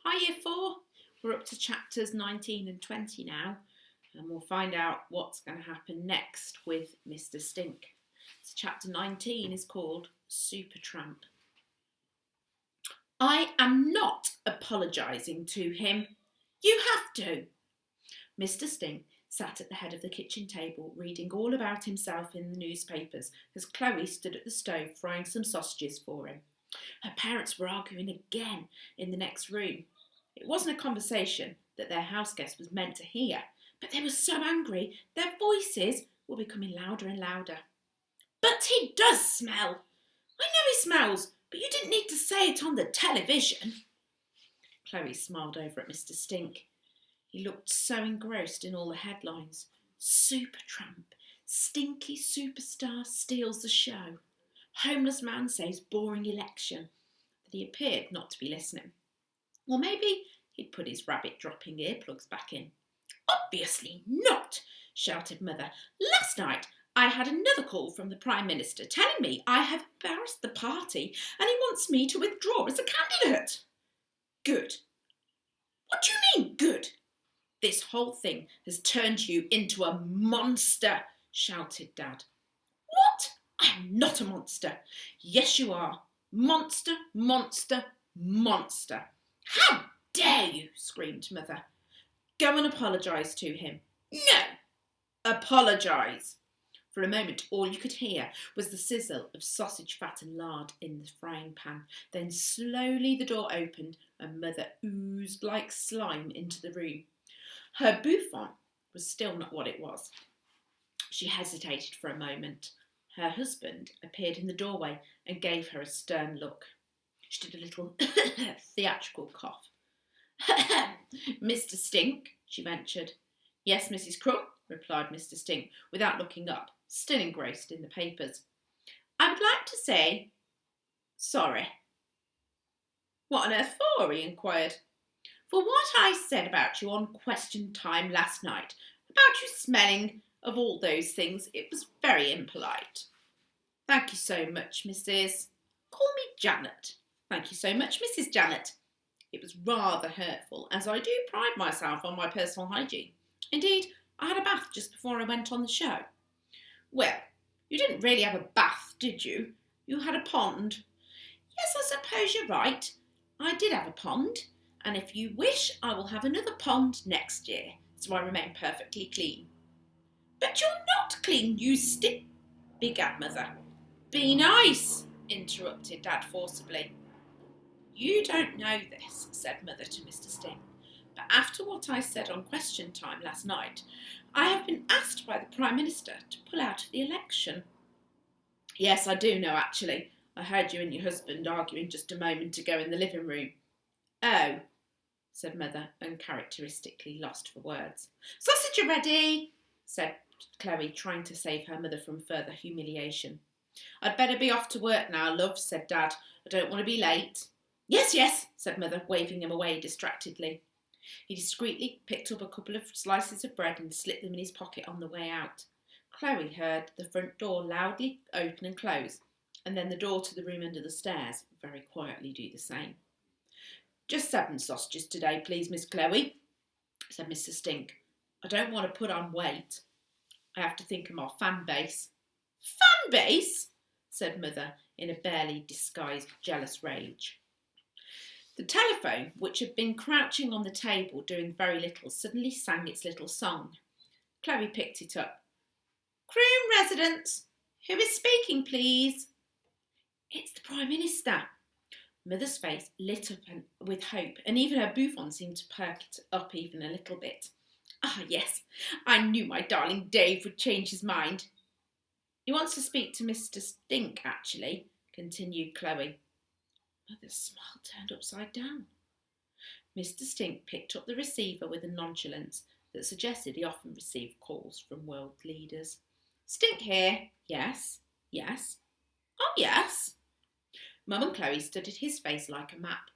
Hi Year 4, we're up to chapters 19 and 20 now, and we'll find out what's going to happen next with Mr. Stink. So chapter 19 is called Supertramp. I am not apologising to him. You have to. Mr. Stink sat at the head of the kitchen table reading all about himself in the newspapers as Chloe stood at the stove frying some sausages for him. Her parents were arguing again in the next room. It wasn't a conversation that their house guest was meant to hear, but they were so angry their voices were becoming louder and louder. But he does smell. I know he smells, but you didn't need to say it on the television. Chloe smiled over at Mr. Stink. He looked so engrossed in all the headlines. Supertramp, stinky superstar steals the show. Homeless man saves boring election. That he appeared not to be listening. Or maybe he'd put his rabbit-dropping earplugs back in. Obviously not, shouted Mother. Last night I had another call from the Prime Minister telling me I have embarrassed the party and he wants me to withdraw as a candidate. Good. What do you mean, good? This whole thing has turned you into a monster, shouted Dad. What? I am not a monster. Yes, you are. Monster, monster, monster. How dare you, screamed Mother. Go and apologise to him. No! Apologise. For a moment all you could hear was the sizzle of sausage fat and lard in the frying pan. Then slowly the door opened and Mother oozed like slime into the room. Her bouffant was still not what it was. She hesitated for a moment. Her husband appeared in the doorway and gave her a stern look. She did a little theatrical cough. Mr. Stink, she ventured. Yes, Mrs. Crook, replied Mr. Stink, without looking up, still engrossed in the papers. I would like to say sorry. What on earth for? He inquired. For what I said about you on Question Time last night, about you smelling of all those things. It was very impolite. Thank you so much, Mrs. Call me Janet. Thank you so much, Mrs. Janet. It was rather hurtful, as I do pride myself on my personal hygiene. Indeed, I had a bath just before I went on the show. Well, you didn't really have a bath, did you? You had a pond. Yes, I suppose you're right. I did have a pond, and if you wish, I will have another pond next year, so I remain perfectly clean. But you're not clean, you stink, began Mother. Be nice, interrupted Dad forcibly. You don't know this, said Mother to Mr. Stink, but after what I said on Question Time last night, I have been asked by the Prime Minister to pull out of the election. Yes, I do know, actually. I heard you and your husband arguing just a moment ago in the living room. Oh, said Mother, uncharacteristically lost for words. Sausage are ready, said Chloe, trying to save her mother from further humiliation. I'd better be off to work now, love, said Dad. I don't want to be late. Yes, yes, said Mother, waving him away distractedly. He discreetly picked up a couple of slices of bread and slipped them in his pocket on the way out. Chloe heard the front door loudly open and close, and then the door to the room under the stairs very quietly do the same. Just 7 sausages today, please, Miss Chloe, said Mr. Stink. I don't want to put on weight. I have to think of my fan base. Fan base? Said Mother in a barely disguised jealous rage. The telephone, which had been crouching on the table doing very little, suddenly sang its little song. Chloe picked it up. Croom residents, who is speaking, please? It's the Prime Minister. Mother's face lit up with hope, and even her bouffant seemed to perk it up even a little bit. Ah, yes, I knew my darling Dave would change his mind. He wants to speak to Mr. Stink, actually, continued Chloe. Mother's smile turned upside down. Mr. Stink picked up the receiver with a nonchalance that suggested he often received calls from world leaders. Stink here. Yes. Yes. Oh, yes. Mum and Chloe studied his face like a map,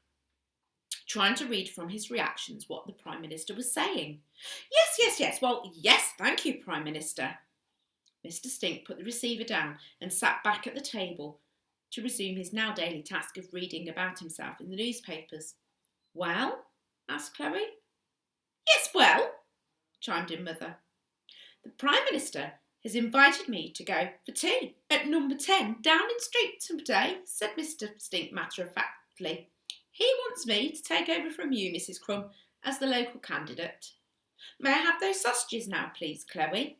trying to read from his reactions what the Prime Minister was saying. Yes, yes, yes. Well, yes, thank you, Prime Minister. Mr. Stink put the receiver down and sat back at the table to resume his now daily task of reading about himself in the newspapers. Well, asked Chloe. Yes, well, chimed in Mother. The Prime Minister has invited me to go for tea at number 10 Downing Street today, said Mr. Stink matter-of-factly. He wants me to take over from you, Mrs. Crumb, as the local candidate. May I have those sausages now, please, Chloe?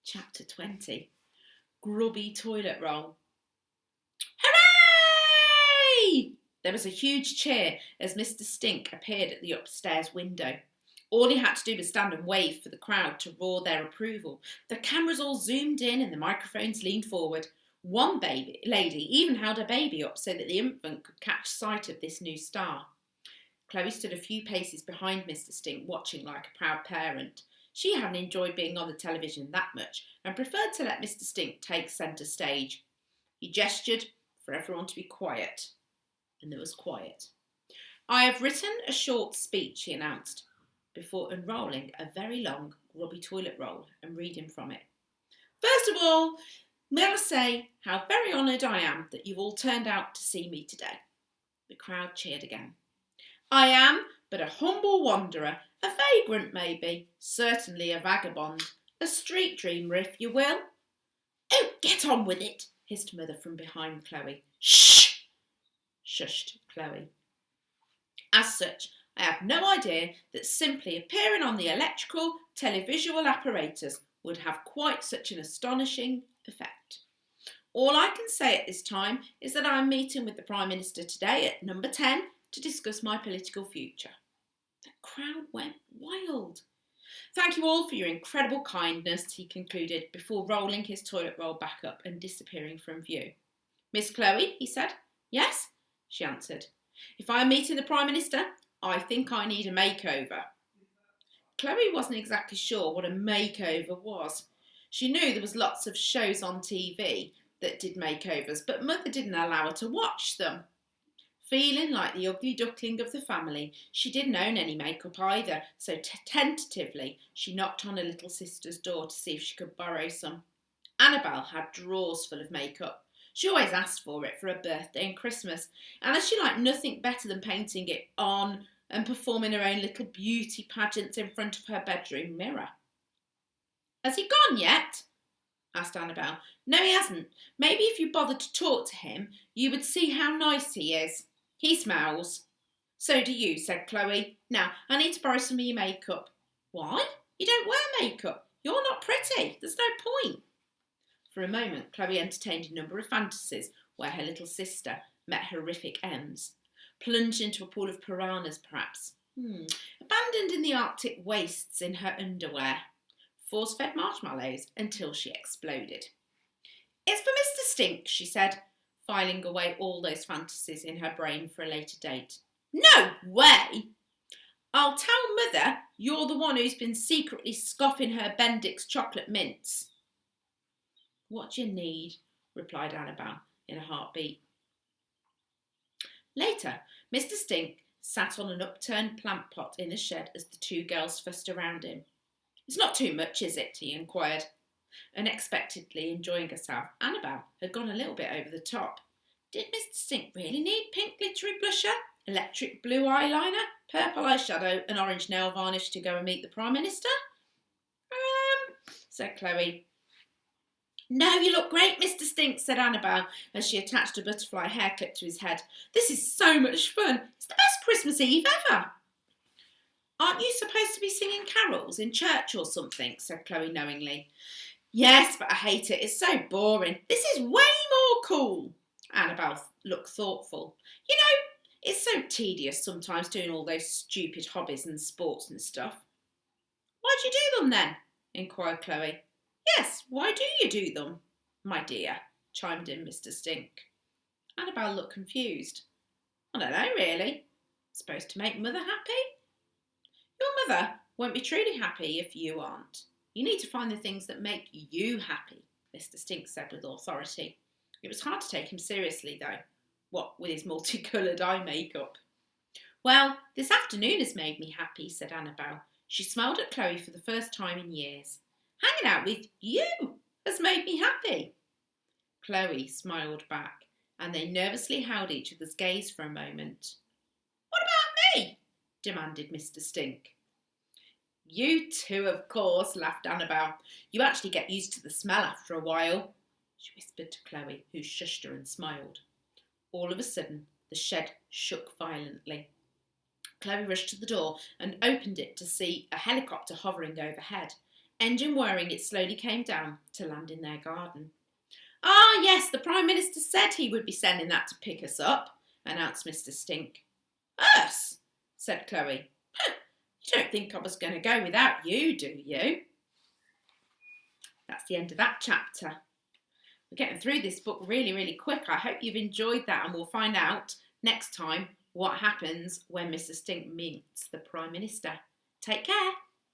Chapter 20. Grubby Toilet Roll. Hooray! There was a huge cheer as Mr. Stink appeared at the upstairs window. All he had to do was stand and wave for the crowd to roar their approval. The cameras all zoomed in and the microphones leaned forward. One lady even held her baby up so that the infant could catch sight of this new star. Chloe stood a few paces behind Mr. Stink, watching like a proud parent. She hadn't enjoyed being on the television that much and preferred to let Mr. Stink take centre stage. He gestured for everyone to be quiet, and there was quiet. I have written a short speech, he announced, before unrolling a very long, grubby toilet roll and reading from it. First of all, may I say how very honoured I am that you've all turned out to see me today. The crowd cheered again. I am but a humble wanderer, a vagrant maybe, certainly a vagabond, a street dreamer if you will. Oh, get on with it, hissed Mother from behind Chloe. Shh! Shushed Chloe. As such, I have no idea that simply appearing on the electrical televisual apparatus would have quite such an astonishing effect. All I can say at this time is that I am meeting with the Prime Minister today at number 10 to discuss my political future. The crowd went wild. Thank you all for your incredible kindness, he concluded before rolling his toilet roll back up and disappearing from view. Miss Chloe, he said. Yes, she answered. If I am meeting the Prime Minister, I think I need a makeover. Chloe wasn't exactly sure what a makeover was. She knew there was lots of shows on TV that did makeovers, but Mother didn't allow her to watch them. Feeling like the ugly duckling of the family, she didn't own any makeup either, so tentatively she knocked on her little sister's door to see if she could borrow some. Annabel had drawers full of makeup. She always asked for it for her birthday and Christmas, and as she liked nothing better than painting it on and performing her own little beauty pageants in front of her bedroom mirror. Has he gone yet? Asked Annabel. No, he hasn't. Maybe if you bothered to talk to him, you would see how nice he is. He smells. So do you, said Chloe. Now, I need to borrow some of your makeup. Why? You don't wear makeup. You're not pretty. There's no point. For a moment, Chloe entertained a number of fantasies where her little sister met horrific ends. Plunged into a pool of piranhas, perhaps. Abandoned in the Arctic wastes in her underwear. Force-fed marshmallows until she exploded. It's for Mr. Stink, she said, filing away all those fantasies in her brain for a later date. No way! I'll tell Mother you're the one who's been secretly scoffing her Bendix chocolate mints. What do you need? Replied Annabel in a heartbeat. Later, Mr. Stink sat on an upturned plant pot in the shed as the two girls fussed around him. It's not too much, is it? He inquired. Unexpectedly enjoying herself, Annabel had gone a little bit over the top. Did Mr. Stink really need pink glittery blusher, electric blue eyeliner, purple eyeshadow and orange nail varnish to go and meet the Prime Minister? Said Chloe. No, you look great, Mr. Stink, said Annabel as she attached a butterfly hair clip to his head. This is so much fun. It's the best Christmas Eve ever. Aren't you supposed to be singing carols in church or something? Said Chloe knowingly. Yes, but I hate it. It's so boring. This is way more cool. Annabel looked thoughtful. You know, it's so tedious sometimes doing all those stupid hobbies and sports and stuff. Why'd you do them then? Inquired Chloe. Yes, why do you do them, my dear? Chimed in Mr. Stink. Annabel looked confused. I don't know, really. Supposed to make Mother happy? Your mother won't be truly happy if you aren't. You need to find the things that make you happy, Mr. Stink said with authority. It was hard to take him seriously, though, what with his multicoloured eye makeup. Well, this afternoon has made me happy, said Annabel. She smiled at Chloe for the first time in years. Hanging out with you has made me happy. Chloe smiled back, and they nervously held each other's gaze for a moment. demanded Mr. Stink. You too, of course, laughed Annabel. You actually get used to the smell after a while, she whispered to Chloe, who shushed her and smiled. All of a sudden, the shed shook violently. Chloe rushed to the door and opened it to see a helicopter hovering overhead. Engine whirring, it slowly came down to land in their garden. "Ah, yes, the Prime Minister said he would be sending that to pick us up," announced Mr. Stink. "Us?" said Chloe. "You don't think I was going to go without you, do you?" That's the end of that chapter. We're getting through this book really, really quick. I hope you've enjoyed that, and we'll find out next time what happens when Mr. Stink meets the Prime Minister. Take care.